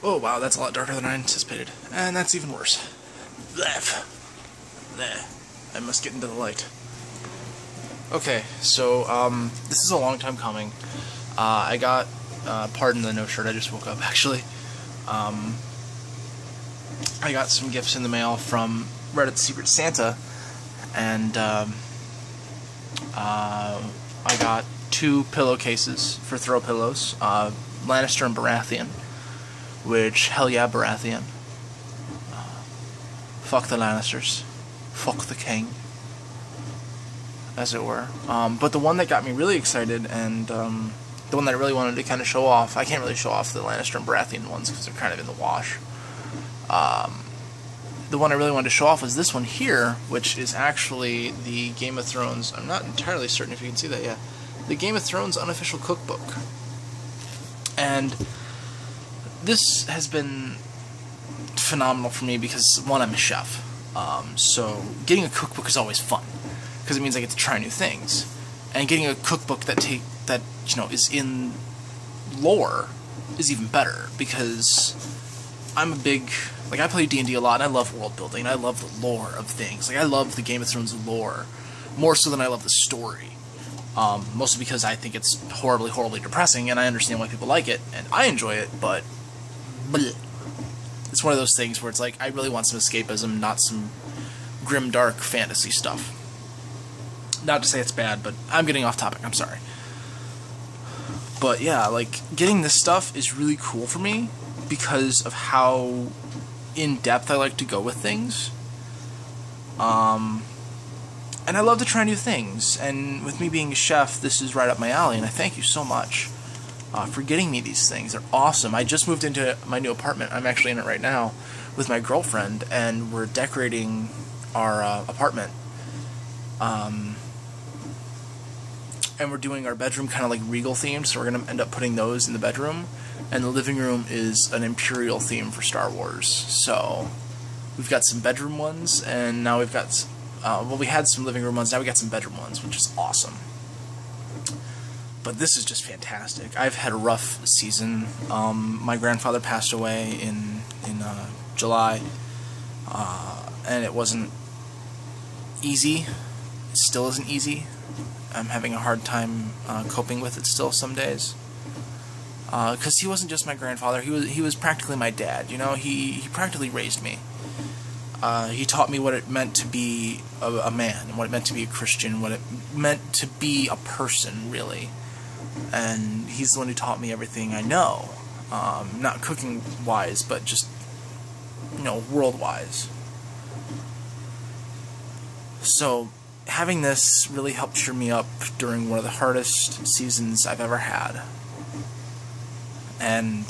Oh wow, that's a lot darker than I anticipated. And that's even worse. There. I must get into the light. Okay, so, this is a long time coming. I got, pardon the no shirt, I just woke up, actually. I got some gifts in the mail from Reddit's Secret Santa, and, I got 2 pillowcases for throw pillows, Lannister and Baratheon, which, hell yeah, Baratheon. Fuck the Lannisters. Fuck the king. As it were. But the one that got me really excited, and, the one that I really wanted to kind of show off, I can't really show off the Lannister and Baratheon ones because they're kind of in the wash. The one I really wanted to show off was this one here, which is actually the Game of Thrones, I'm not entirely certain if you can see that yet, the Game of Thrones unofficial cookbook. And this has been phenomenal for me because, one, I'm a chef, so getting a cookbook is always fun, because it means I get to try new things. And getting a cookbook that is in lore is even better, because I'm a big, I play D&D a lot, and I love world building, and I love the lore of things. I love the Game of Thrones lore, more so than I love the story. Mostly because I think it's horribly, horribly depressing, and I understand why people like it, and I enjoy it, but bleh. It's one of those things where it's like, I really want some escapism, not some grim, dark fantasy stuff. Not to say it's bad, but I'm getting off topic, I'm sorry. But yeah, getting this stuff is really cool for me because of how in-depth I like to go with things. And I love to try new things, and with me being a chef, this is right up my alley, and I thank you so much for getting me these things. They're awesome. I just moved into my new apartment. I'm actually in it right now with my girlfriend, and we're decorating our apartment. And we're doing our bedroom kind of regal themed, so we're going to end up putting those in the bedroom. And the living room is an Imperial theme for Star Wars. So we've got some bedroom ones, and now we've got, we had some living room ones, now we got some bedroom ones, which is awesome. But this is just fantastic. I've had a rough season. My grandfather passed away in July, and it wasn't easy. It still isn't easy. I'm having a hard time coping with it still some days. Because he wasn't just my grandfather, he was practically my dad, you know? He practically raised me. He taught me what it meant to be a man, and what it meant to be a Christian, what it meant to be a person, really. And he's the one who taught me everything I know. Not cooking-wise, but just, world-wise. So having this really helped cheer me up during one of the hardest seasons I've ever had. And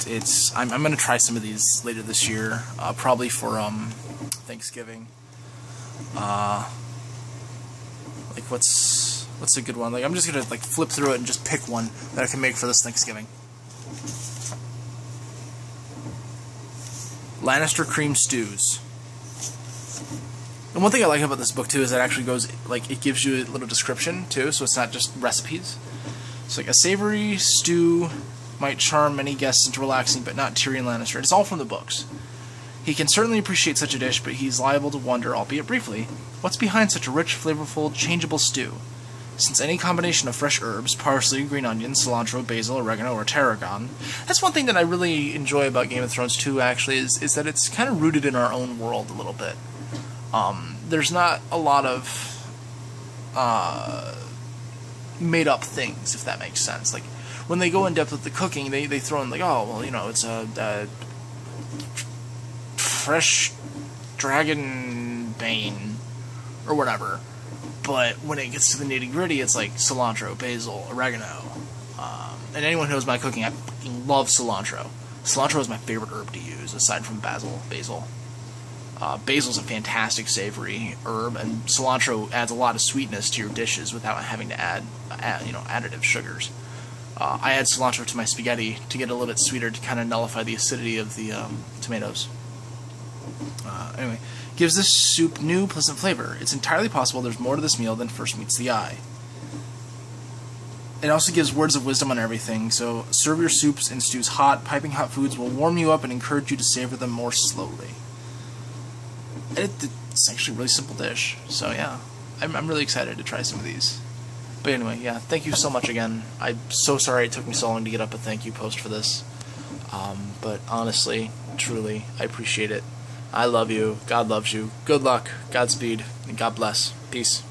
I'm going to try some of these later this year, probably for Thanksgiving. What's a good one? I'm just going to flip through it and just pick one that I can make for this Thanksgiving. Lannister cream stews. And one thing I like about this book, too, is it actually goes, it gives you a little description, too, so it's not just recipes. It's a savory stew might charm many guests into relaxing, but not Tyrion Lannister. It's all from the books. He can certainly appreciate such a dish, but he's liable to wonder, albeit briefly, what's behind such a rich, flavorful, changeable stew? Since any combination of fresh herbs, parsley, green onions, cilantro, basil, oregano, or tarragon. That's one thing that I really enjoy about Game of Thrones, too, actually, is that it's kind of rooted in our own world a little bit. There's not a lot of made-up things, if that makes sense. When they go in depth with the cooking, they throw in, it's a fresh dragon bane, or whatever. But when it gets to the nitty-gritty, it's cilantro, basil, oregano. And anyone who knows my cooking, I fucking love cilantro. Cilantro is my favorite herb to use, aside from basil. Basil's a fantastic savory herb, and cilantro adds a lot of sweetness to your dishes without having to add additive sugars. I add cilantro to my spaghetti to get a little bit sweeter to kind of nullify the acidity of the tomatoes. Anyway, gives this soup new, pleasant flavor. It's entirely possible there's more to this meal than first meets the eye. it also gives words of wisdom on everything. So, serve your soups and stews hot. Piping hot foods will warm you up and encourage you to savor them more slowly. It's actually a really simple dish. So yeah, I'm really excited to try some of these. But anyway, yeah, thank you so much again. I'm so sorry it took me so long to get up a thank you post for this. But honestly, truly, I appreciate it. I love you. God loves you. Good luck. Godspeed. And God bless. Peace.